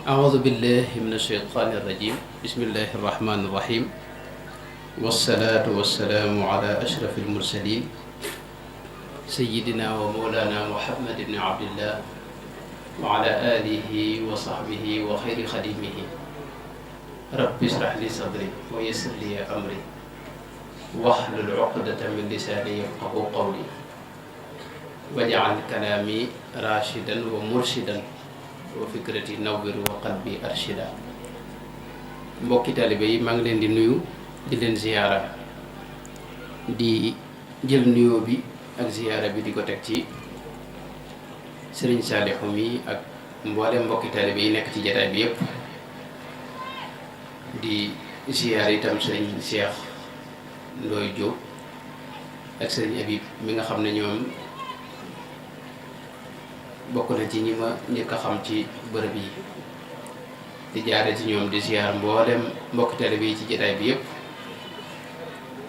أعوذ بالله من الشيطان الرجيم بسم الله الرحمن الرحيم والصلاة والسلام على أشرف المرسلين سيدنا ومولانا محمد بن عبد الله وعلى آله وصحبه وخير خديمه رب اشرح لي صدري ويسر لي أمري واحلل عقدة من لساني يفقهوا قولي واجعل كلامي راشدا ومرشدا wa fikrati nawwiru wa qalbi arshida. Mbokki taalibe yi maa ngi leen di nuyu di leen ziyaara di jël nuyoo bi ak ziyaara bi di ko teg ci Sëriñ Saalihu mi ak mboolem mbokki taalibe yi nekk ci jataay bi yépp di ziyaara itam Sëriñ Cheikh Ndoye Diop ak Sëriñ Habib mi nga xam ne ñoom bokk na ci ñi ma njëkk a xam ci bërëb yi di jaare ci ñoom di ziar mboolem mbokk taalibe yi ci jotaay bi yépp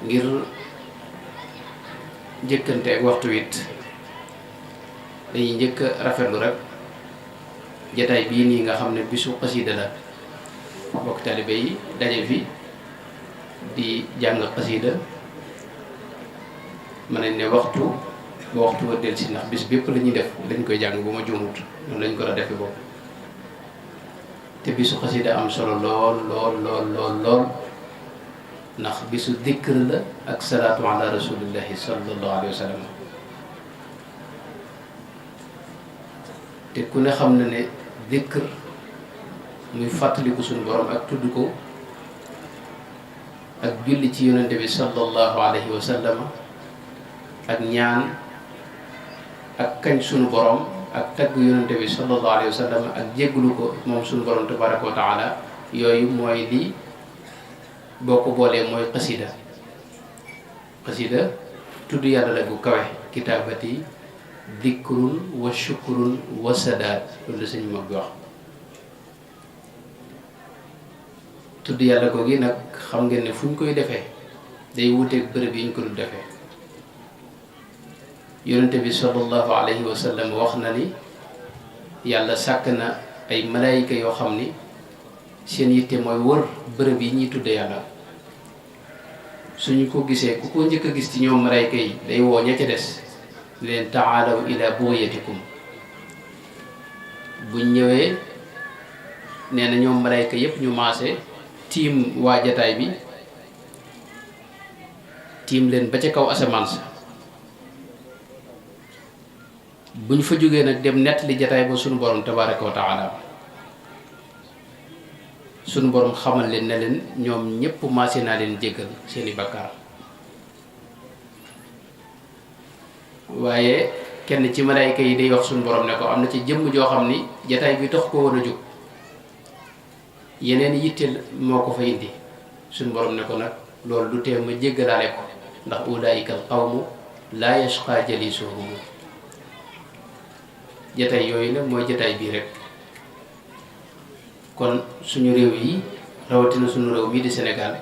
ngir njëkkante ak waxtu wit dañuy njëkk a rafetlu rek jotaay bii nii nga xam ne bisu xasida la mbokk taalibe yi daje fi di jàng xasida mën nañ ne waxtu ba waxtu wa del si ndax bis bépp la ñuy def lañ koy jàng bu ma juumut noonu lañ ko la defe boobu te bisu xasida am solo lool ndax bisu dikr la ak salaatu ala rasulillahi sallallahu alayhi wa sallam te ku ne xam na ne dikr muy fàttaliku suñu borom ak tudd ko ak julli ci yonente bi sallallahu alayhi wa sallam ak ñaan ak kañ sunu borom ak tagg yonente bi sallallahu alayhi wa sallam ak jégglu ko moom sunu borom tabaraka wa taala yooyu mooy lii boo ko boolee mooy xasida tudd yàlla la gu kawe kitaabati dikrun wa shukrun wa sadaat loolu la sëñ mag bi wax tudd yàlla googi nag xam ngeen ne fu ñu koy defee day wuteeg bërëb yi ñu ko du defee yonente bi sallallahu alayhi wa sallam wax na ni yàlla sàkk na ay malaayika yoo xam ni seen yitte mooy wër bërëb yi ñuy tudde yàlla suñu ko gisee ku ko njëkk a gis ci ñoom malaayika yi day woo ña ca des leen taalaw ila bughiyatikum buñ ñëwee nee na ñoom malaayika yépp ñu maase tiim waa jataay bi tiim leen ba ca kaw asamaan sa bu ñu fa jógee nag dem nettali jataay ba sunu borom tabaraka wa taala sunu borom xamal leen ne leen ñoom ñépp maase naa leen jéggal seeni bakkaar waaye kenn ci malaayka yi day wax sunu borom ne ko am na ci jëmm joo xam ni jataay bi tax ko woon a jóg yeneen yitteel moo ko fa indi sunu borom ne ko nag loolu du tee ma jéggalaale ko ndax ulaayika al qawmu laa yashqa jalisuhum jataay yooyu nag mooy jataay bii rek kon suñu réew yi rawatina suñu réew mii di Sénégal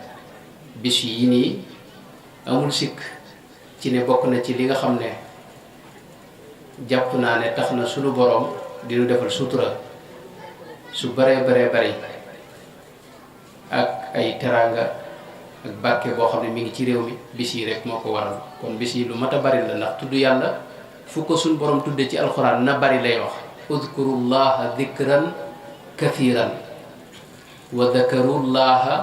bis yi nii amul sikk ci ne bokk na ci li nga xam ne jàpp naa ne tax na suñu boroom dinu defal sutura su baree bari ak ay teraanga ak barke boo xam ne mi ngi ci réew mi bis yi rek moo ko waral kon bis yi lu mat a bari la ndax tudd yàlla fu ko suñ borom tudde ci alxuraan na bari lay wax udkurullaha dikran kathiran wa dakarullaha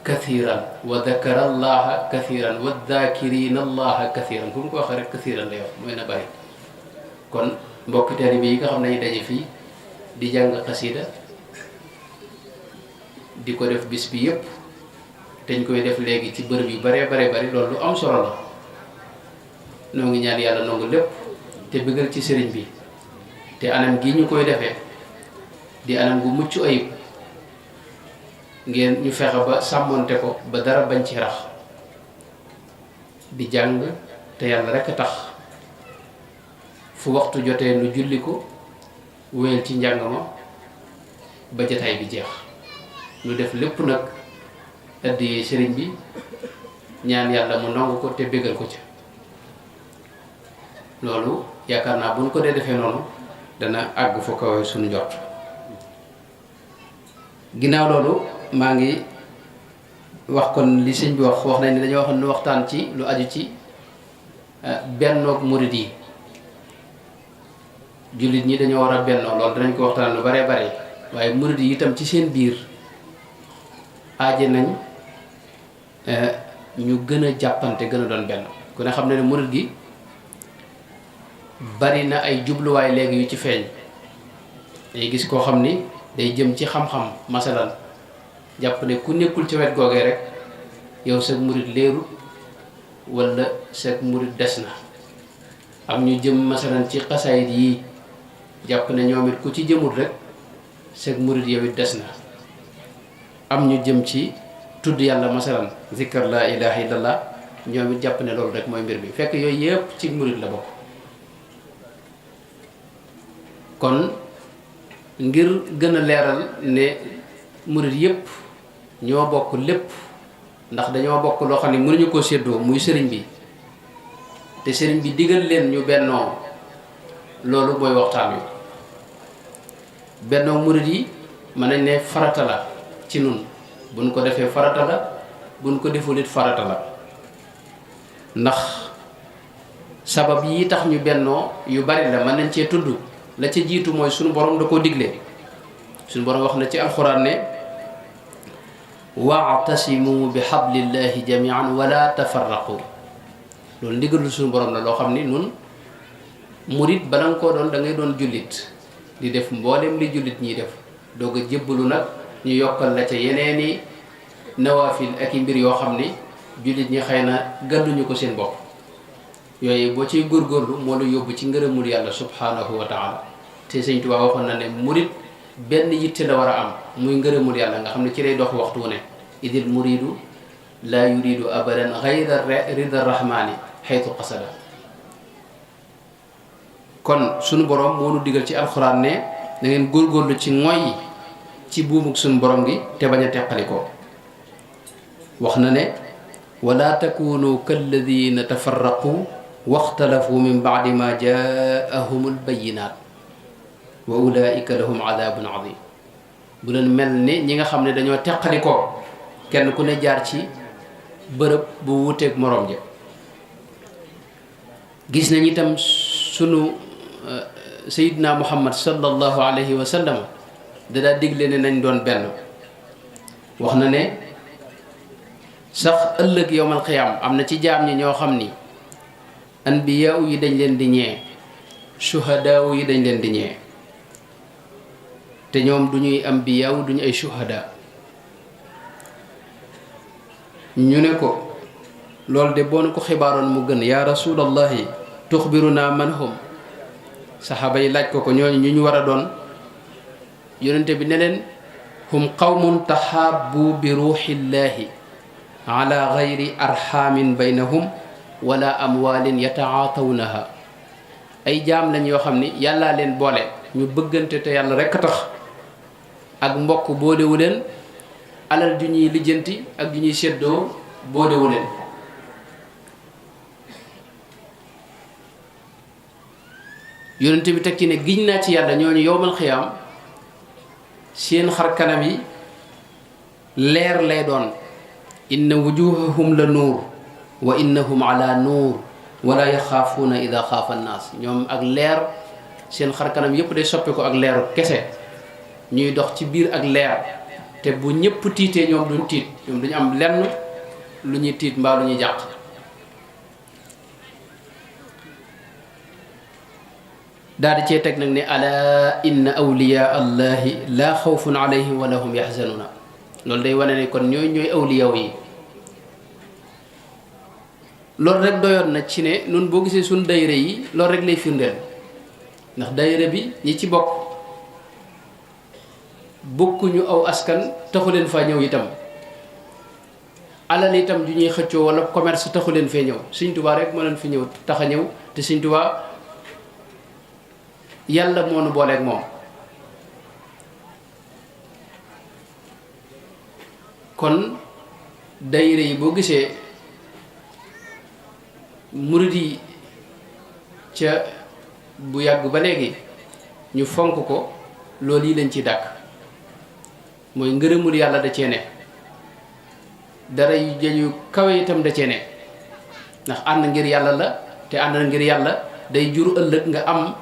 kathiran wa dakarallaha kathiran wa dakirina allaha kathiran fu mu ko waxee rek kathiran lay wax mooy na bari kon mbokki taalibe yi nga xam ne daje fii di jàng xasida di ko def bis bi yépp dañ koy def léegi ci bërëb yu baree bari loolu lu am solo la noo ngi ñaan yàlla nangu lépp te bëggal ci sëriñ bi te anam gi ñu koy defee di anam gu mucc ayib ngeen ñu fexe ba sàmmonte ko ba dara bañ ci rax di jàng te yàlla rekk a tax fu waxtu jotee nu julli ko wéyal ci njàng ma ba jataay bi jeex lu def lépp nag addiyee sëriñ bi ñaan yàlla mu nangu ko te bëggal ko ca loolu yaakaar naa bu ñu ko dee defee noonu dana àgg fa kawe suñu njort ginnaaw loolu maa ngi wax kon li sëñ bi wax nañ ne dañoo waxoon nu waxtaan ci lu aju ci bennoog murid yi. jullit ñi dañoo war a bennoo loolu danañ ko waxtaan lu bare bare waaye murid yi itam ci seen biir aaje nañ ñu gën a jàppante gën a doon benn ku ne xam ne murid gi bari na ay jubluwaay léegi yu ci feeñ day gis koo xam ni day jëm ci xam-xam masalan jàpp ne ku nekkul ci wet googee rek yow sag murid leerut wala sag murid des na am ñu jëm masalan ci xasaayit yi jàpp ne ñoom it ku ci jëmul rek sag murid yow it des na am ñu jëm ci tudd yàlla masalan zikkar laa ilaha illallah ñoom it jàpp ne loolu rek mooy mbir mi fekk yooyu yëpp ci murid la bokk. kon ngir gën a leeral ne murid yëpp ñoo bokk lépp ndax dañoo bokk loo xam ne mënuñu koo séddoo muy sëriñ bi te sëriñ bi digal leen ñu bennoo loolu mooy waxtaan wi. bennoo murid yi mën nañ ne farata la ci nun buñ ko defee farata la buñ ko deful it farata la ndax sabab yi tax ñu bennoo yu bari la mën nañ cee tudd la ca jiitu mooy sunu borom da koo digle sunu borom wax na ci alxuraan ne wa'tasimu bi hablillahi jami'an wala tafarraqu loolu ndigalu sunu borom la loo xam ni nun murid bala nga koo doon da ngay doon jullit di def mboolem li jullit ñiy def doog a jébbalu nag ñu yokkal la ca yeneeni nawaafil ak i mbir yoo xam ni jullit ñi xëy na gàdduñu ko seen bopp yooyu boo ciy góorgóorlu moo la yóbbu ci ngërëmul yàlla subhanahu wa taala te Sëñ Tuubaa waxoon na ne murid benn yitte la war a am muy ngërëmul yàlla nga xam ne ci lay dox waxtu wu ne idil muridu laa yuridu abadan gayra rida rahmani xaytu qasada kon sunu borom moo nu digal ci alxuraan ne da ngeen góorgóorlu ci ngoy ci buumug sunu borom gi te bañ a teqalikoo wax na ne wala takunu kalladina tafarraqu waxtalafu min baadi ma jaahum albayinat wa ulaika lahum adabun adim bu leen mel ni ñi nga xam ne dañoo teqalikoo kenn ku ne jaar ci bërëb bu wuteeg moroom ja gis nañ itam sunu sayidna muhammad sallallahu alayhi wa sallam dadaa digle ne nañ doon benn wax na ne sax ëllëg yowmal xiyaam am na ci jaam ñi ñoo xam ni anbiyaaw yi dañ leen di ñee shuhadaaw yi dañ leen di ñee te ñoom du ñuy anbiyaaw duñu ay shuhadaa ñu ne ko loolu de boo nu ko xibaaroon mu gën yaa rasulallahi tuxbiruna man hum saxaaba yi laaj ko ñooñu ñu ñu war a doon yonente bi ne leen hum qawmun taxaabu bi ruuxillahi ala gayri arxaamin baynahum wala amwaalin yataatawnaha ay jaam lañ yoo xam ni yàllaa leen boole ñu bëggante te yàlla rekk a tax ak mbokk boolewu leen alal ju ñuy lijjanti ak ju ñuy séddoo boolewu leen yonent bi teg ci ne giñ naa ci yàlla ñooñu yowmal xiyaam seen xar kanam yi leer lay doon inna wujuhahum la nuur wa innahum ala nuur wala yaxaafuuna ida xaafa annaas ñoom ak leer seen xar kanam yépp day soppi ko ak leeru kese ñuy dox ci biir ak leer te bu ñëpp tiitee ñoom duñ tiit ñoom duñu am lenn lu ñuy tiit mbaa lu ñuy jàq daal di cee teg nag ne ala inna awliya allahi laa xawfun alayhim wala hum yaxzanuna loolu day wane ne kon ñooy awliyaw yi loolu rek doyoon na ci ne nun boo gisee suñ dayre yi loolu rek lay firndeel ndax dayre bi ñi ci bokk bokkuñu aw askan taxu leen faa ñëw itam alal itam ju ñuy xëccoo wala commerce taxu leen fee ñëw Sëñ Tuubaa rek moo leen fi ñëw tax a ñëw te Sëñ Tuubaa yàlla moo nu booleeg moom kon dayre yi boo gisee murid yi ca bu yàgg ba léegi ñu fonk ko loolu yi lañ ci dàkk mooy ngërëmul yàlla da cee ne dara yu jëju kawe itam da cee ne ndax ànd ngir yàlla la te ànd ngir yàlla day jur ëllëg nga am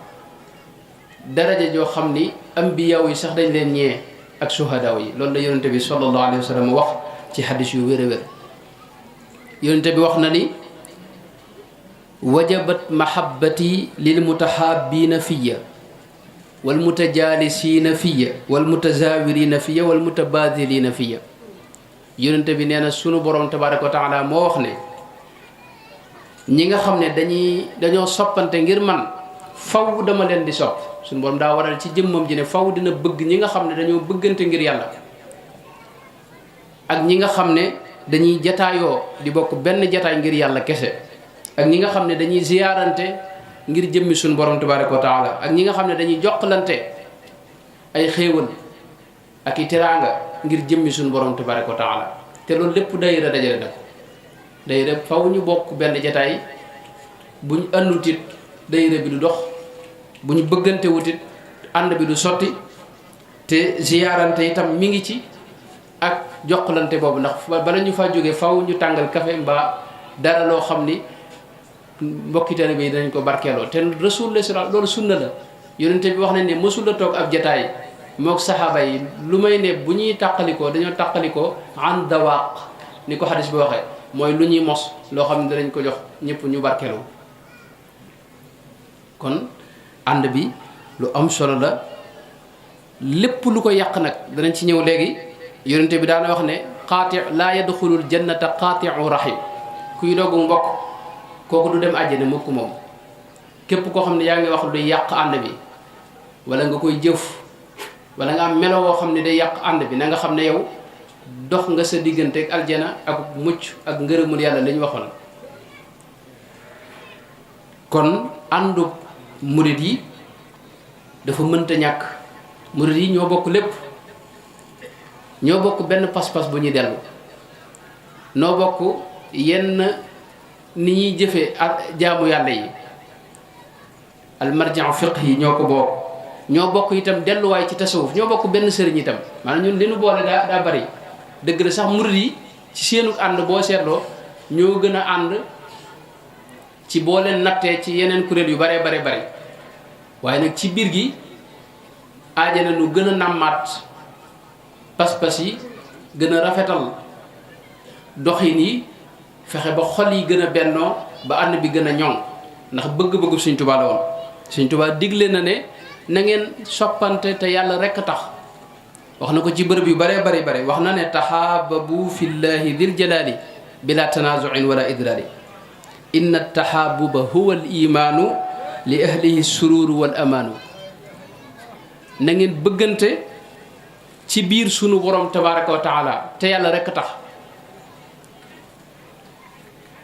daraja joo xam ni ambiyaaw yi sax dañ leen ñee ak suhadaaw yi loolu la yonente bi sallallahu alayhi wa sallam wax ci xadis yu wér a wér yonente bi wax na ni wajabat mahabbati lil mutahabbiina fiya wal mutajaalisiina fiya wal mutazaawiriina fiya wal mutabaadiliina fiya yonente bi nee na sunu borom tabaaraka wa taala moo wax ne ñi nga xam ne dañoo soppante ngir man faw dama leen di sopp sunu borom daa waral ci jëmmam ji ne faw dina bëgg ñi nga xam ne dañoo bëggante ngir yàlla ak ñi nga xam ne dañuy jataayoo di bokk benn jataay ngir yàlla kese ak ñi nga xam ne dañuy ziyaarante ngir jëmmi suñu borom tabaraka wa taala ak ñi nga xam ne dañuy jokkalante ay xéewal ak i teraanga ngir jëmmi suñu borom tabaraka wa taala te loolu lépp dayira dajale na ko dayira faw ñu bokk benn jataay bu ñu àndutit dayira bi du dox bu ñu bëggante wutit ànd bi du sotti te ziyaarante itam mi ngi ci ak jokkalante boobu ndax bala ñu fa jógee faw ñu tàngal café mbaa dara loo xam ni mbokki taalibe yi danañ ko barkeeloo te rasulullah sallallahu loolu sunna la yonente bi wax nañ ne mësul la toog ab jataay mook saxaaba yi lu may ne bu ñuy tàqalikoo dañoo tàqalikoo an dawaaq ni ko xadis bi waxee mooy lu ñuy mos loo xam ne danañ ko jox ñëpp ñu barkeeloo kon ànd bi lu am solo la lépp lu ko yàq nag danañ ci ñëw léegi yonente bi daana wax ne laa yadxulul jannata qaatiu rahim kuy doogu mbokk kooku du dem àjjana mukk moom képp koo xam ne yaa ngi wax luy yàq ànd bi wala nga koy jëf wala nga am melo woo xam ne day yàq ànd bi na nga xam ne yow dox nga sa diggante ak aljana ak mucc ak ngërëmul yàlla la ñu waxoon kon àndu murit yi dafa mënta ñàkk murit yi ñoo bokk lépp ñoo bokk benn pas-pas bu ñuy dellu noo bokk yenn ni ñuy jëfee jaamu yàlla yi almarjan fiqh yi ñoo ko bokk ñoo bokk itam delluwaay ci tasawuf ñoo bokk benn sëriñ itam maanaam ñun li nu boole daa bari dëgg la sax murid yi ci seenu ànd boo seetloo ñoo gën a ànd ci boo leen nattee ci yeneen kuréel yu bare bari waaye nag ci biir gi aajana nu gën a nàmmaat pas-pas yi gën a rafetal doxin yi fexe ba xol yi gën a bennoo ba ànd bi gën a ñoŋ ndax bëgg-bëggu Sëñ Tuubaa la woon Sëñ Tuubaa digle na ne na ngeen soppante te yàlla rekk tax wax na ko ci bërëb yu bare wax na ne taxaababu fillahi dil jalaali bila tanaazuin wala idraari inna taxaabuba huwa al imaanu li ahlihi sururu wal amaanu na ngeen bëggante ci biir sunu borom tabaraka wa taala te yàlla rekk tax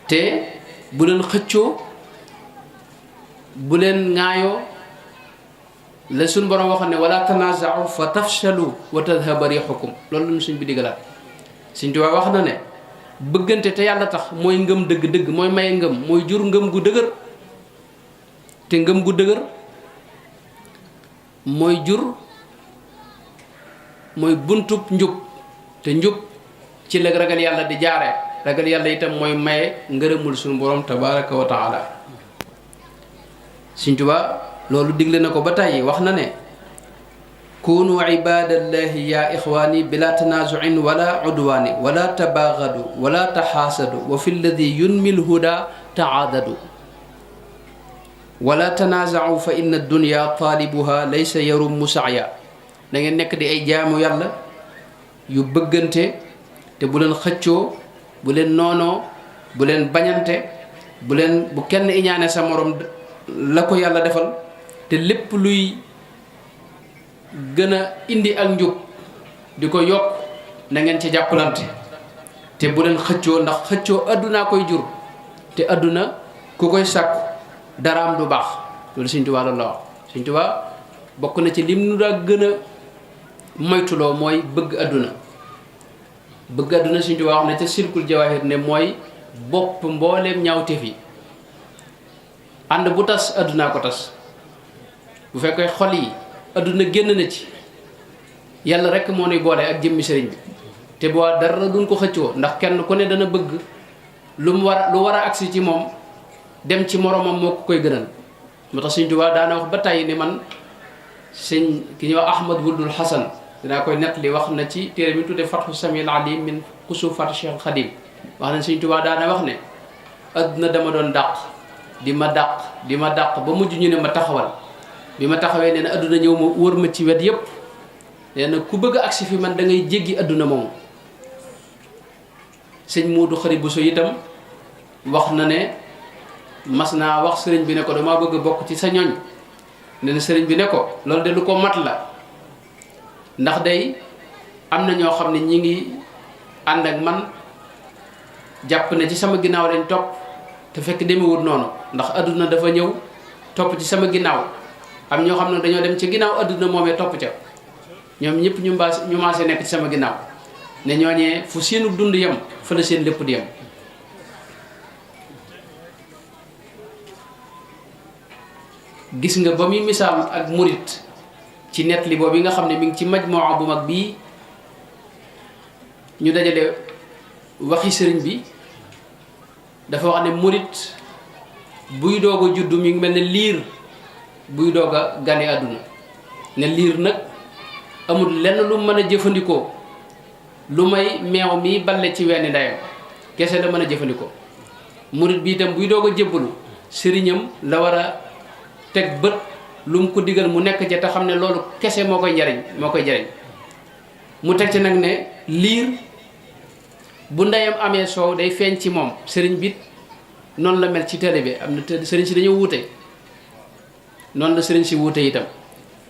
te bu leen xëccoo bu leen ŋaayoo la suñ borom waxoon ne wala tanaaza'u fa tafshalu wa tadhhaba riihukum loolu lañu suñ bi digalaat Sëñ Tuubaa wax na ne bëggante te yàlla tax mooy ngëm dëgg-dëgg mooy maye ngëm mooy jur ngëm gu dëgër te ngëm gu dëgër mooy jur mooy buntub njub te njub ci la ragal yàlla di jaare ragal yàlla itam mooy maye ngërëmul suñu borom tabaraka wa taala Sëñ Tuubaa loolu digle na ko ba tàyyi wax na ne kunu ibadallahi ya ixwaani bila tanaazuin wala udwaani wala tabaagadu wala taxaasadu wa fi lladi yunmi lhuda taadadu wala tanaazau fa inna dunya taalibuha laysa yarummu saaya da ngeen nekk di ay jaamu yàlla yu bëggante te bu leen xëccoo bu leen noonoo bu leen bañante bu kenn iñaane sa morom la ko yàlla defal te lépp luy gën a indi ak njub di ko yokk na ngeen ci jàppalante te bu leen xëccoo ndax xëccoo addunaa koy jur te adduna ku koy sàkku daraam du baax loolu Sëñ Tuubaa loolu la wax Sëñ Tuubaa bokk na ci lim nu daa gën a moytuloo mooy bëgg adduna Sëñ Tuubaa wax ne ca Silkul Jawaahir ne mooy bopp mbooleem ñaawteef yi ànd bu tas addunaa ko tas bu fekkee xol yi adduna génn na ci yàlla rek moo nuy boole ak jëmmi sëriñ bi te boo dara duñ ko xëccoo ndax kenn ku ne dana bëgg lu war a agsi ci moom dem ci moromam moo ko koy gënal. moo tax Sëriñ Tuubaa daana wax ba tey ni man ki ñuy wax Ahmad Wuldul Hasan dinaa koy nett li wax na ci téere bi ñu tuddee Fathu Samil Alim min Kusufaat Cheikh Khadim wax na Sëriñ Tuubaa daana wax ne adduna dama doon dàq di ma dàq ba mujj ñu ne ma taxawal bi ma taxawee nee na adduna ñëw ma wër ma ci wet yépp nee na ku bëgg a agsi fi man da ngay jéggi adduna moomu. sëñ Muudu Xari Buso itam wax na ne mas naa wax sëriñ bi ne ko damaa bëgg a bokk ci sa ñoñ ne na sëriñ bi ne ko loolu de lu ko mat la ndax day am na ñoo xam ne ñi ngi ànd ak man jàpp ne ci sama ginnaaw lañ topp te fekk demewul noonu ndax adduna dafa ñëw topp ci sama ginnaaw am ñoo xam ne dañoo dem ci ginnaaw adduna moomee topp ca ñoom ñëpp ñu maase nekk ci sama ginnaaw ne ñooñee fu seenu dund yem fa la seen lépp di yem. gis nga ba muy misaal ak murit ci net li boobu yi nga xam ne mi ngi ci majmuwa bu mag bii ñu dajale waxi sëriñ bi dafa wax ne murit buy doog a juddu mi ngi mel ne liir buy doog a gane àdduna ne liir nag amul lenn lu mën a jëfandikoo lu may meew mi balle ci wenn ndeyam kese la mën a jëfandikoo. murit bi itam buy doog a jébbalu sëriñam la war a teg bët lu mu ko digal mu nekk ca te xam ne loolu kese moo koy jariñ mu teg ci nag ne liir bu ndeyam amee soow day feeñ ci moom. sëriñ bi noonu la mel ci taalibe am na sëriñ si dañoo wuute noonu la sëriñ si wuute itam.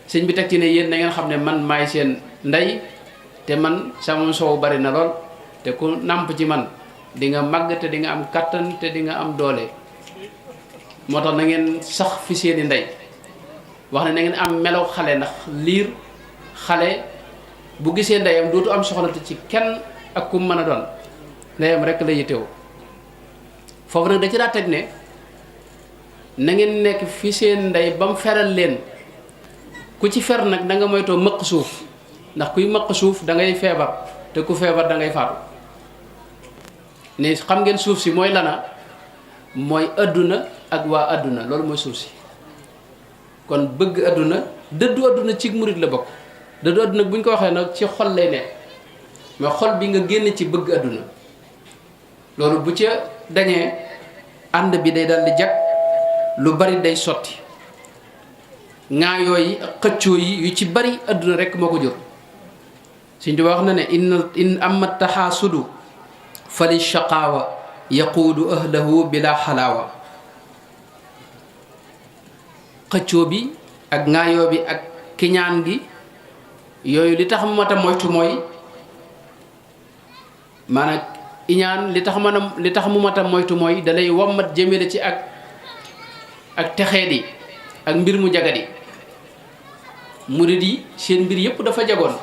sëriñ bi teg ci ne yéen na ngeen xam ne man maay seen ndey te man sama soow bari na lool te ku nàmp ci man di nga màgg te di nga am kattan te di nga am doole. moo tax na ngeen sax fi seeni ndey wax ne na ngeen am melaw xale ndax liir xale bu gisee ndeyam dootu am soxlante ci kenn ak ku mën a doon ndeyam rek la yittewu. foofu nag da ci daa teg ne na ngeen nekk fi seen ndey ba mu feral leen ku ci fer nag da nga moytoo mëq suuf ndax kuy mëq suuf da ngay feebar te ku feebar da ngay faatu. ne xam ngeen suuf si mooy lana mooy adduna ak waa adduna loolu mooy suuf si. kon bëgg adduna dëddu adduna ci murit la bokk. dëddu adduna bu ñu ko waxee nag ci xol lay ne mais xol bi nga génn ci bëgg adduna loolu bu ca dañee ànd bi day dal di jag lu bari day sotti ŋaayoo yi ak xëccoo yi yu ci bari adduna rek moo ko jur. Sëñ Tuubaa wax na ne in amma taxaasudu fali shaqaawa yaquudu ahlahu bila xalaawa. xëccoo bi ak ŋaayoo bi ak kiñaan gi yooyu li tax mu mat a moytu mooy maanaam iñaan li tax mu mat a moytu mooy dalay wommat jëmale ci ak texeedi ak mbir mu jagadi. murit yi seen mbir yépp dafa jagoon.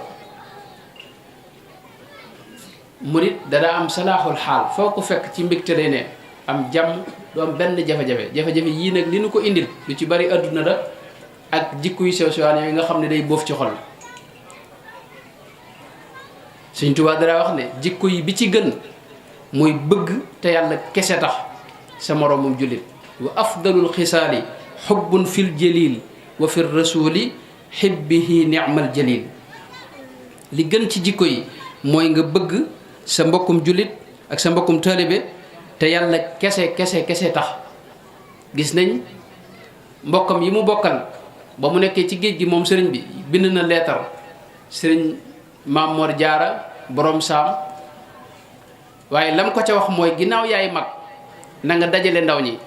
murit dana am salaaxul xaal foo ko fekk ci mbégte lay ne am jàmm du am benn jafe-jafe yii nag li nu ko indil lu ci bari adduna la ak jikko yu sew sewaan yooyu nga xam ne day boof ci xol. Sëñ Tuubaa dara wax ne jikko yi bi ci gën mooy bëgg te yàlla kese tax sa moroomum jullit. wa afdalul xisaali xubbun fil jalil wa fir rasuli xibbihi ni'mal jalil. li gën ci jikko yi mooy nga bëgg sa mbokkum jullit ak sa mbokkum taalibe te yàlla kese tax. gis nañ mbokkam yi mu bokkal ba mu nekkee ci géej gi moom sëriñ bi bind na leetar sëriñ Maam Mor Jaara borom saam waaye lam ko ca wax mooy ginnaaw yaay mag na nga dajale ndaw ñi.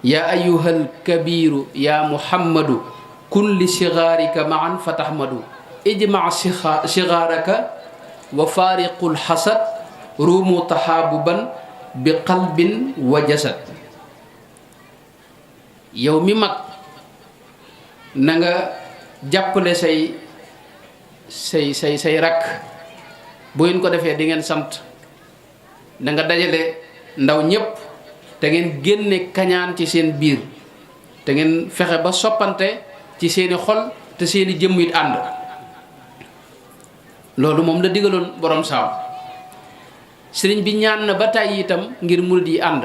yaa ayyuhal kabiru yaa muhammadu kun li sigaarika maan fa tahmadu ijma sigaaraka wa faariqul xasad ruumu taxaabuban bi qalbin wa jasad. yow mi mag na nga jàppale say rakk bu ngeen ko defee di ngeen sant. na nga dajale ndaw ñépp te ngeen génne kañaan ci seen biir te ngeen fexe ba soppante ci seeni xol te seeni jëmm it ànd. loolu moom la digaloon borom saam. sëriñ bi ñaan na ba tàyyi itam ngir murid yi ànd,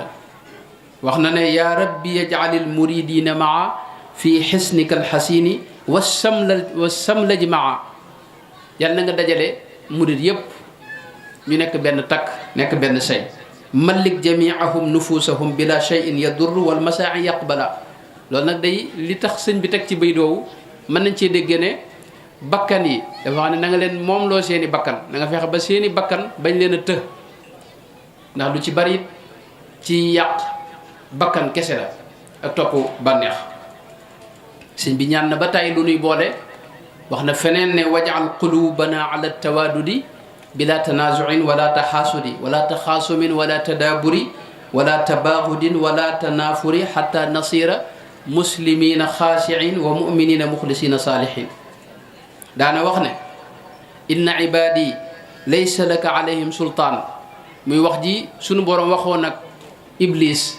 wax na ne yaa rabbi yaj'alil muridina maa fi xisnika alxasini wa samlaji maa. yàlla na nga dajale murid yépp ñu nekk benn takk, nekk benn say. malik jamiahum nufusahum bila shay'in yadurru wal masaa'i yaqbala. loolu nag day li tax sëñ bi teg ci bay doowu mën nañ cee dégg ne bakkan yi dafa wax ne na nga leen moom loo seeni bakkan, na nga fexe ba seeni bakkan bañ leen a të, ndax lu ci bari ci yàq bakkan kese la ak topp bànneex. sëñ bi ñaan na ba tàyyi lu nuy boole, wax na feneen ne waj'al qulubana ala tawaadudi bila tanazuin wala taxaasudi wala taxaasumin wala tadaaburi wala tabaagudin wala tanaafuri xata nasira muslimina xaashiin wa muminina muxlisina saalihin. daana wax ne inna ibadi laysa laka alayhim sultaan, muy wax ji sunu boroom waxoon nag iblis.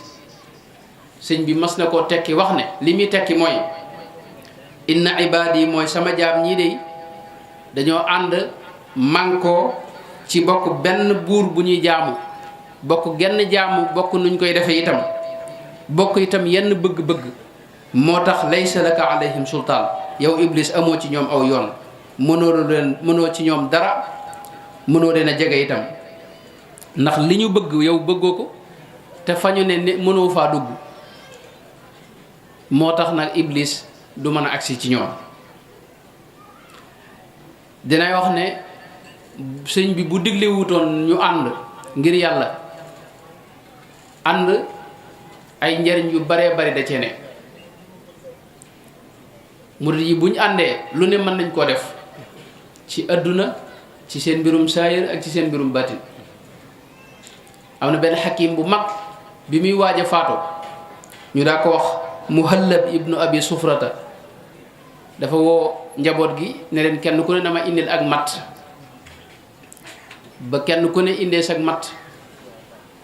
sëñ bi mas na koo tekki wax ne li muy tekki mooy inna ibadi mooy sama jaam ñii de dañoo ànd mànkoo ci bokk benn buur bu ñuy jaamu, bokk genn jaamu, bokk nuñ koy defee itam, bokk itam yenn bëgg-bëgg. moo tax laysa laka alayhim sultaan, yow iblis amoo ci ñoom aw yoon, mënoo ci ñoom dara, mënoo leen a jege itam, ndax li ñu bëgg yow bëggoo ko te fa ñu ne mënoo faa dugg. moo tax nag iblis du mën a agsi ci ñoom. dinay wax ne sëñ bi bu digle wutoon ñu ànd ngir yàlla, ànd ay njariñ yu baree bari da cee ne. murid yi bu ñu àndee lu ne mën nañ koo def ci àdduna, ci seen mbirum saayir ak ci seen mbirum batin. am na benn xakim bu mag bi muy waaj a faatu ñu daa ko wax Muhallab ibnu Abi Sufrata, dafa woo njaboot gi ne leen kenn ku ne dama indil ak matt. ba kenn ku ne indee sag matt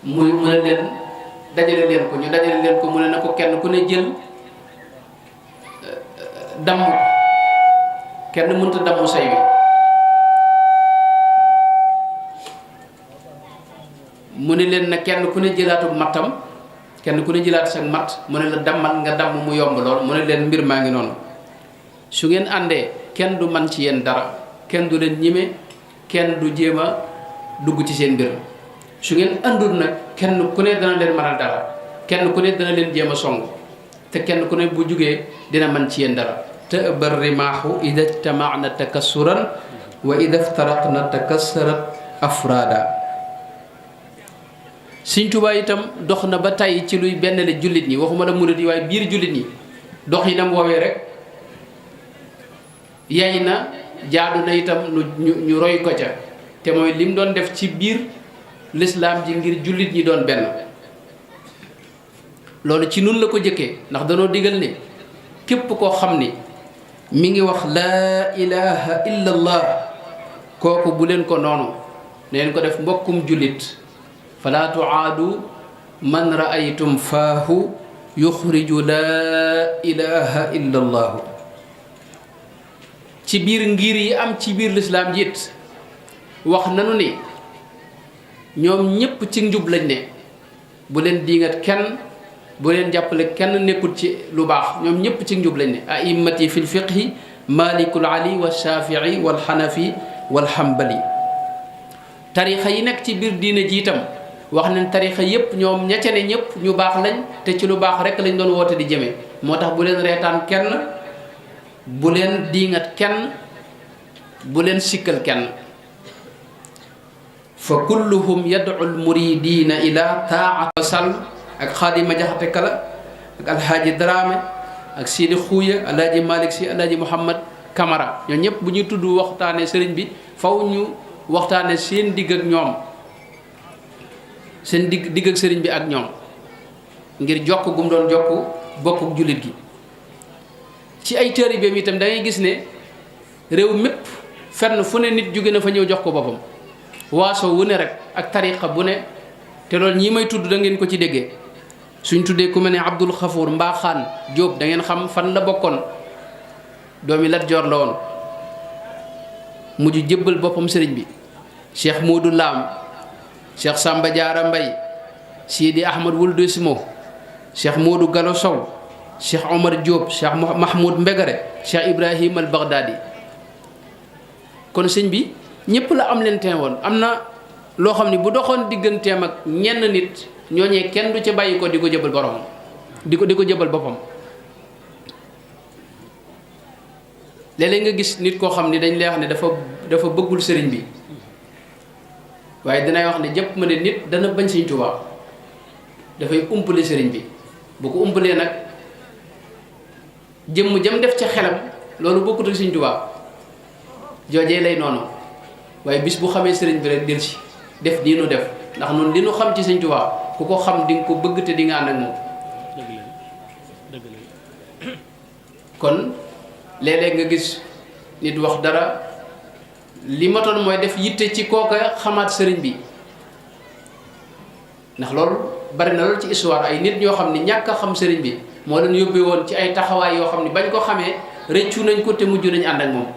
mu ne leen dajale leen ko, ñu dajale leen ko, mu ne na ko kenn ku ne jël damm. kenn mënta damm say wi. mu ne leen na kenn ku ne jëlaatu mattam, kenn ku ne jëlaat sag matt, mu ne la dammal nga damm mu yomb lool. mu ne leen mbir maa ngi noonu, su ngeen àndee kenn du man ci yéen dara, kenn du leen ñime, kenn du jéem a dugg ci seen mbir. su ngeen àndul nag kenn ku ne dana leen mënal dara, kenn ku ne dana leen jéem a song, te kenn ku ne bu jugee dina man ci yéen dara. ta'bar rimaahu ida ijtama'na takassuran wa ida iftaraqna takassarat afrada. Sëñ Tuubaa itam dox na ba tey ci luy benn la jullit ñi, waxuma la murid yi waaye biir jullit ñi. dox yi nam woowee rek yay na, jaadu na itam ñu roy ko ca, te mooy lim doon def ci biir lislaam ji ngir jullit ñi doon benn. loolu ci nun la ko jëkkee, ndax danoo digal ne képp koo xam ni mi ngi wax laa ilaha illa allah, kooku bu leen ko noonu, neen ko def mbokkum jullit. fala tuaadu man raaytum faahu yuxriju laa ilaha illa allahu. ci biir ngir yi am ci biir lislaam ji it wax nanu ni ñoom ñépp ci njub lañ ne, bu leen diingat kenn, bu leen jàppale kenn nekkul ci lu baax. ñoom ñépp ci njub lañ ne. a'immati fil fiqhi malikul ali wa shafii wal xanafi wal xambali. tarixa yi nekk ci biir diina ji itam wax nañ tarixa yépp ñoom ña ca ne ñépp ñu baax lañ, te ci lu baax rek lañ doon woote di jëme. moo tax bu leen reetaan kenn, bu leen diingat kenn, bu leen sikkal kenn. fa kulluhum yad'u al-muridina ila taa'ati sall ak Xaadima Jaxate Kala ak Alhaaji Dramé ak Sidi Xuuya, Alhaaji Malick Si, Alhaaji Mouhamad Camara. ñoo ñëpp bu ñuy tudd waxtaane sëriñ bi faw ñu waxtaane seen digg ak ñoom, seen digg ak sëriñ bi ak ñoom, ngir jokk gum doon jokk bokkuk jullit gi. ci ay taalibeem itam da ngay gis ne réew mépp fenn fu ne nit jóge na fa ñëw jox ko boppam, waaso wu ne rek ak tariqa bu ne. te loolu ñii may tudd da ngeen ko ci déggee. suñ tuddee ku mel ne Abdul Xafuur Mbaaxaan Jóob, da ngeen xam fan la bokkoon, doomi Lat Joor la woon. mujj jébbal boppam sëriñ bi. Cheikh Modou Lam Cheikh Samba Diarra Mbaye Sidi Ahmad Wuldu Simo Cheikh Modou Gallo Sow Cheikh Omar Diop Cheikh Mahmoud Mbegere Cheikh Ibrahim al Baghdadi. kon sëñ bi ñëpp la am leen teen woon. am na loo xam ne bu doxoon digganteem ak ñenn nit ñooñee kenn du ca bàyyi ko di ko jëbal boromam di ko jëbal boppam. léeg-léeg nga gis nit koo xam ni dañ lay wax ne dafa bëggul sëriñ bi waaye dinay wax ne jëpp ma ne nit dana bañ Sëriñ Tuubaa dafay umpale sëriñ bi. bu ko umpalee nag jëmm jëm def ca xelam loolu bokkut ak Sëriñ Tuubaa joojee lay noonu. waaye bis bu xamee sëriñ bi rek del si def nii nu def ndax noonu li nu xam ci Sëriñ Tuubaa ku ko xam di nga ko bëgg te di nga ànd ak moom. kon léeg-léeg nga gis nit wax dara li matoon mooy def yitte ci kooka xamaat sëriñ bi. ndax loolu bari na loolu ci histoire ay nit ñoo xam ne ñàkk a xam sëriñ bi moo leen yóbbee woon ci ay taxawaay yoo xam ne bañ ko xamee rëccu nañ ko te mujj nañ ànd ak moom.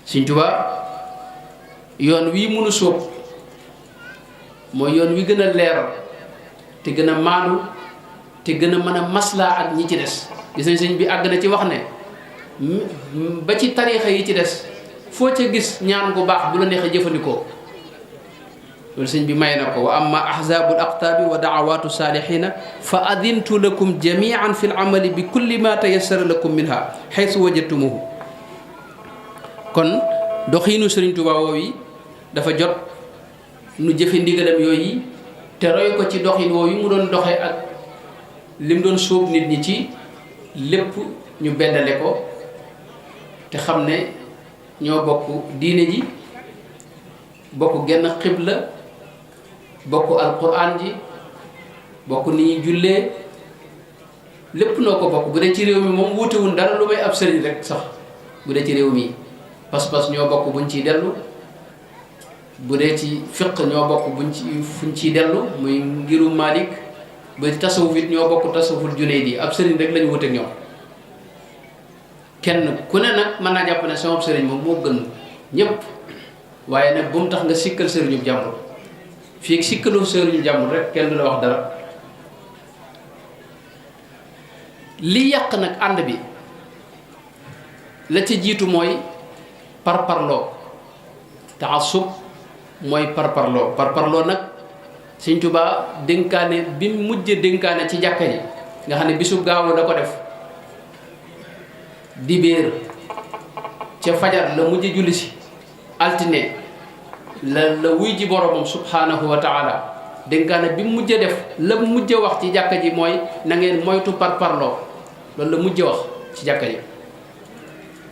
Sëriñ Tuubaa yoon wii mënu sóob mooy yoon wi gën a leer te gën a maanu te gën a mën a maslaa ak ñi ci des. gis nañ sëñ bi àgg na ci wax ne ba ci tariixa yi ci des foo ca gis ñaan gu baax bu la neexee jëfandikoo loolu sëñ bi may na ko. wa amma ahzabul aqtaabi wa da'awatu salihina fa adintu lakum jamian fi l amali bi kulli ma tayassara lakum minha haythu wajadtumuhu. kon doxiinu Sëriñ Tuubaa woowu dafa jot nu jëfe ndigalam yooyu te roy ko ci doxin woowu mu doon doxe ak lim doon sóob nit ñi ci lépp ñu bendale ko te xam ne ñoo bokk diine ji bokk genn xibla bokk alquran ji bokk ni ñuy jullee lépp noo ko bokk. bu dee ci réew mi moom wuutewul dara lu may ab sëriñ rek sax. bu dee ci réew mi pas-pas ñoo bokk buñ ciy dellu. bu dee ci fiq ñoo bokk fuñ ciy dellu muy ngiru Malik. ba tasawuf it ñoo bokk tasawuful Junaydi ab sëriñ rek lañu wuteek ñoom. kenn ku ne nag mën naa jàpp ne sama sëriñ moom moo gën ñépp waaye nag bu mu tax nga sikkal sëriñu jàmbur fii sikkaloo sëriñu jàmbur rek kenn du la wax dara. li yàq nag ànd bi la ca jiitu mooy parparloo. taasub mooy parparloo nag Sëriñ Tuubaa dénkaane bi mujj dénkaane ci jàkka ji nga xam ne bisu gaawu da ko def dibéer ca fajar la mujj julli si altine la wuy ji boromam subhanahu wa taala dénkaane bi mujj def la mujj wax ci jàkka ji mooy na ngeen moytu parparloo loolu la mujj wax ci jàkka ji.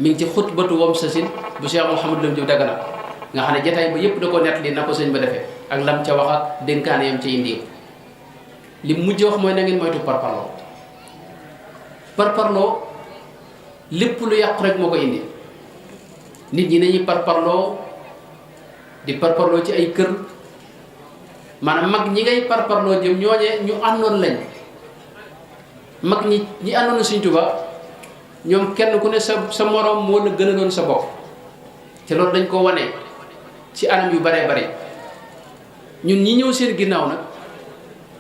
mi ngi ci xutbatu wam sasin bu Cheikh Mouhamadou Lam Diop Dagana nga xam ne jataay ba yépp da ko nett li na ko sëñ ba defee ak lam ca wax ak dénkaane yam ca indi li mujj wax mooy na ngeen moytu parparloo lépp lu yàqu rek moo ko indi. nit ñi nañuy parparloo di parparloo ci ay kër maanaam mag ñi ngay parparloo jëm ñooñee ñu àndoon lañ. mag ñi àndoon Sëriñ Tuubaa ñoom kenn ku ne sa moroom moo la gën a doon sa bopp te loolu dañ ko wane ci anam yu baree bari. ñun ñi ñëw seen ginnaaw nag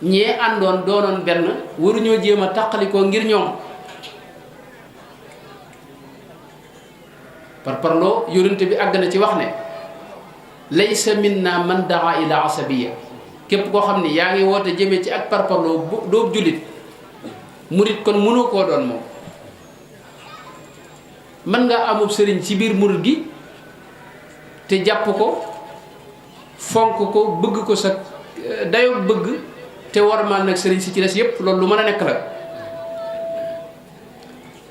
ñee àndoon doonoon benn waruñoo jéem a tàqalikoo ngir ñoom. parparloo yonente bi àgg na ci wax ne laysa minna man daa ila asabiya képp koo xam ne yaa ngi woote jëmee ci ak parparloo doob jullit murit kon mënoo koo doon moom. mën ngaa amub sëriñ ci biir murit gi te jàpp ko fonk ko bëgg ko sa dayoo bëgg te warmaal nag sëriñ si ci des yépp loolu lu mën a nekk la.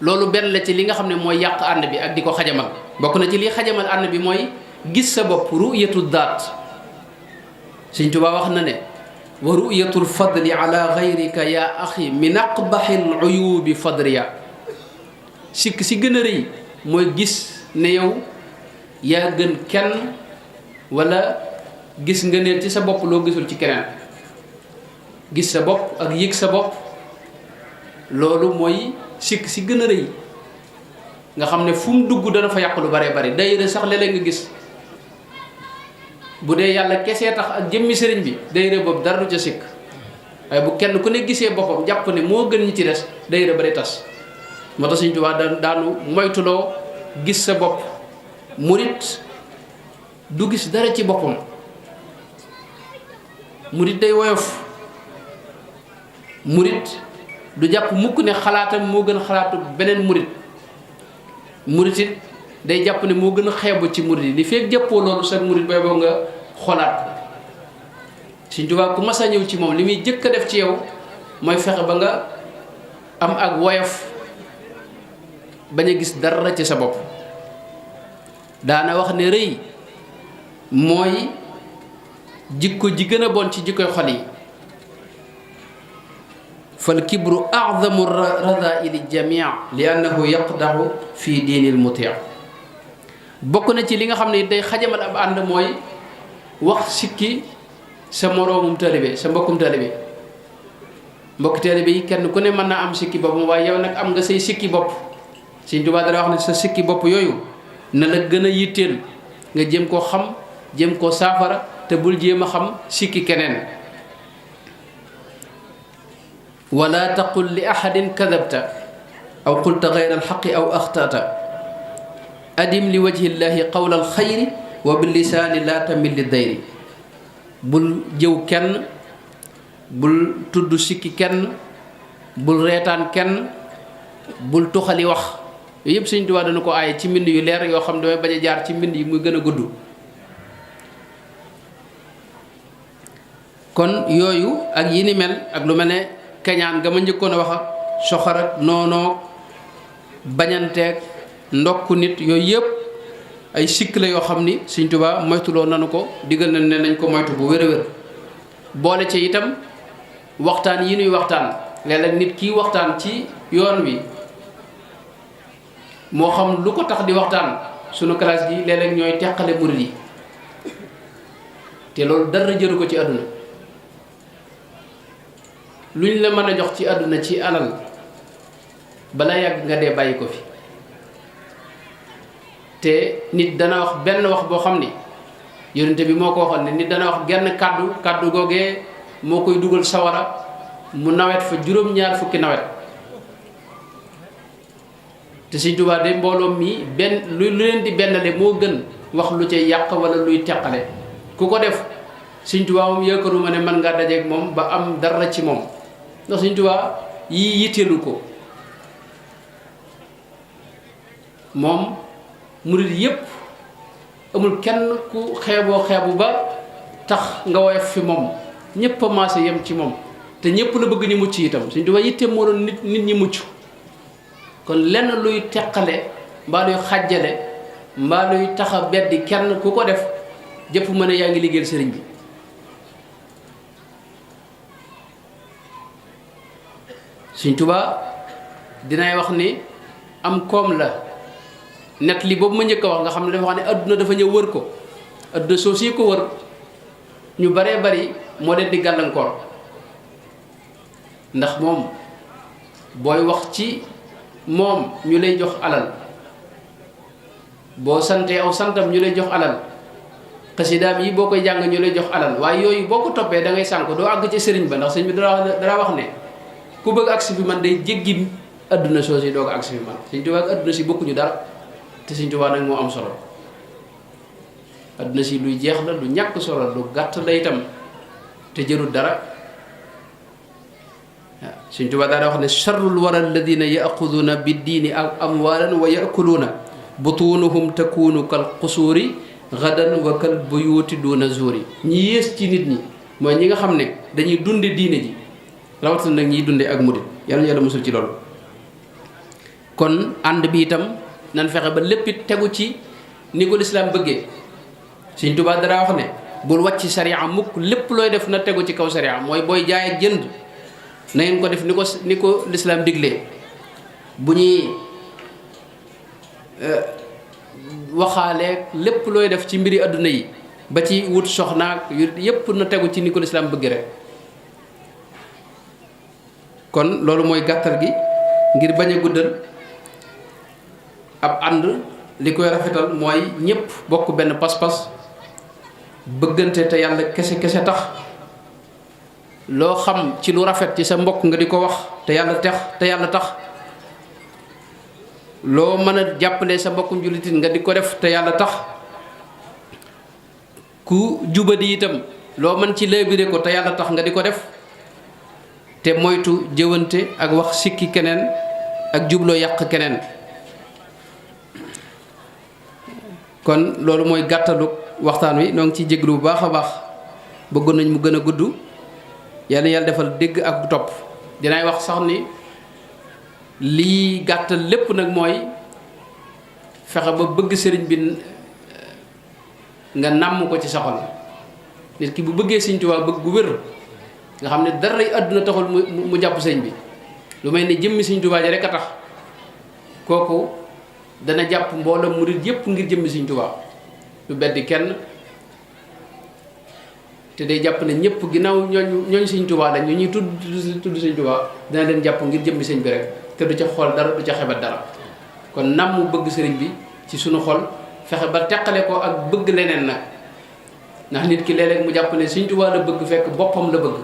loolu benn la ci li nga xam ne mooy yàq ànd bi ak di ko xajamal. bokk na ci li xajamal ànd bi mooy gis sa bopp ru'yatu daat. Sëriñ Tuubaa wax na ne wa ru'yatul fadli ala gayrika ya axi min aqbaxil uyubi fadriya. sikk si gën a rëy mooy gis ne yow yaa gën kenn wala gis nga neel ci sa bopp loo gisul ci keneen. gis sa bopp ak yëg sa bopp loolu mooy sikk si gën a rëy nga xam ne fu mu dugg dana fa yàq lu bare bari. daayira sax léeg-léeg nga gis bu dee yàlla kesee tax ak jëmmi sëriñ bi daayira boobu dara du ca sikk, waaye bu kenn ku ne gisee boppam jàpp ne moo gën ñi ci des daayira ba day tas. moo tax Sëriñ Tuubaa daanu moytuloo gis sa bopp. murit du gis dara ci boppam, murit day woyof, murit du jàpp mukk ne xalaatam moo gën xalaatu beneen murit. murit it day jàpp ne moo gën a xeebu ci murit yi li fekk jàppoo loolu sax murit bay boo nga xolaat. Sëriñ Tuubaa ku mas a ñëw ci moom li muy jëkk a def ci yow mooy fexe ba nga am ak woyof, bañ a gis dara ci sa bopp. daana wax ne rëy mooy jikko ji gën a bon ci jikkoy xol yi. fal kibru a'zamu radaa'ili jamii li annahu yaqdahu fi diinil mutii. bokk na ci li nga xam ne day xajamal ab ànd mooy wax sikki sa moroomum taalibe, sa mbokkum taalibe. mbokk taalibe yi kenn ku ne mën naa am sikki boppam, waaye yow nag am nga say sikki bopp. Sëriñ Tuubaa dara wax ne sa sikki bopp yooyu na la gën a yitteel nga jéem koo xam, jéem koo saafara, te bul jéem a xam sikki keneen. wala taqul li ahadin kadabta aw qulta gayra alxaqi aw axtata adim li wajhi llahi qawla alxayri wa billisaani laa tamil li dayri. bul jëw kenn, bul tudd sikki kenn, bul reetaan kenn, bul tuxali wax. yooyu yëpp Sëriñ Tuubaa dana ko aaye ci mbind yu leer yoo xam ne damay bañ a jaar ci mbind yi muy gën a gudd. kon yooyu ak yi ni mel ak lu mel ne kañaan ga ma njëkkoon a wax ak soxor ak noonoo bañanteeg ndokku nit, yooyu yëpp ay sikk la yoo xam ni Sëriñ Tuubaa moytuloo nanu ko, digal na ne nañ ko moytu bu wér a wér. boole ci itam waxtaan yi nuy waxtaan léeg-léeg nit kii waxtaan ci yoon wi moo xam lu ko tax di waxtaan. sunu classe gi léeg-léeg ñooy teqale murid yi te loolu dara jëru ko ci àdduna. luñ la mën a jox ci àdduna ci alal bala yàgg nga dee bàyyi ko fi. te nit dana wax benn wax boo xam ni yonente bi moo ko waxoon ne nit dana wax genn kàddu googee moo koy dugal sawara mu nawet fa juróom-ñaar fukki nawet. te Sëriñ Tuubaa de mbooloo mi benn lu leen di bennale moo gën wax lu ca yàq wala luy teqale. ku ko def Sëriñ Tuubaa moom yaakaaruma ne mën ngaa dajeeg moom ba am dara ci moom, ndax Sëriñ Tuubaa yii yitteelu ko. moom murid yépp amul kenn ku xeebu ba tax nga woyof fi moom, ñépp a maase yem ci moom, te ñépp la bëgg ñu mucc itam. Sëriñ Tuubaa yitte moo doon nit ñi mucc. kon lenn luy teqale mbaa luy xàjjale mbaa luy taxa beddi kenn ku ko def jëpp mën a yaa ngi liggéeyal sëriñ bi. Sëriñ Tuubaa dinaay wax ni am koom la net li boobu ma njëkk a wax nga xam ne dafa wax ne adduna dafa ñëw wër ko, adduna soo si ko wër ñu baree bari moo leen di gàllankoor. ndax moom booy wax ci moom ñu lay jox alal, boo santee aw santam ñu lay jox alal, xasidaam yi boo koy jàng ñu lay jox alal, waaye yooyu boo ko toppee da ngay sànk doo àgg ci sëriñ ba. ndax sëriñ bi dara wax ne ku bëgg agsi fi man day jéggi adduna soosi doo ko agsi fi man. Sëriñ Tuubaa ak adduna si bokkuñu dara, te Sëriñ Tuubaa nag moo am solo. adduna si luy jeex la, lu ñàkk solo, lu gàtt la itam, te jërul dara. Sëriñ Tuubaa daa wax ne charrul wara alladina yaxuduuna biddiini amwaalan wa yakuluuna butuunuhum takunu kal qusuuri gadan wa kal buyuuti duuna zuuri. ñi yées ci nit ñi mooy ñi nga xam ne dañuy dunde diine ji, rawatina nag ñiy dunde ak murit. yàlla yàlla musul ci loolu. kon ànd bi itam nan fexe ba léppit tegu ci ni ko lislaam bëggee. Sëriñ Tuubaa dara wax ne bul wàcc sariya mukk, lépp looy def na tegu ci kaw sariya. mooy booy jaay ak jënd na ngeen ko def ni ko lislaam diglee. bu ñuy waxaaleeg lépp looy def ci mbiri adduna yi ba ci wut soxnaak yu yépp na tegu ci ni ko lislaam bëgg rek. kon loolu mooy gàttal gi ngir bañ a guddal. ab ànd li koy rafetal mooy ñépp bokk benn pas-pas bëggante te yàlla kese kese tax loo xam ci lu rafet ci sa mbokk nga di ko wax te yàlla tax loo mën a jàppale sa mbokkum jullitit nga di ko def te yàlla tax ku jubadi itam loo mën ci laabire ko te yàlla tax nga di ko def te moytu jëwante ak wax sikki keneen ak jubloo yàq keneen. kon loolu mooy gàttalu waxtaan wi noo ngi ciy jéglu bu baax a baax bëggoon nañ mu gën a gudd yàlla defal dégg ak topp. dinaay wax sax ni lii gàttal lépp nag mooy fexe ba bëgg sëriñ bi nga nàmm ko ci sa xol. nit ki bu bëggee Sëriñ Tuubaa bëgg gu wér nga xam ne dara àdduna taxul mu jàpp sëñ bi lu may ne jëmmi Sëriñ Tuubaa ji rek a tax kooku dana jàpp mbooloo murit yépp ngir jëmmi Sëriñ Tuubaa du beddi kenn te day jàpp ne ñëpp ginnaaw ñooñ Sëriñ Tuubaa lañ ñu ñuy tudd Sëriñ Tuubaa dana leen jàpp ngir jëmmi sëñ bi rek te du ca xool dara du ca xebat dara. kon nam mu bëgg sëriñ bi ci sunu xol fexe ba teqale ko ak bëgg leneen nag ndax nit ki léeg-léeg mu jàpp ne Sëriñ Tuubaa la bëgg fekk boppam la bëgg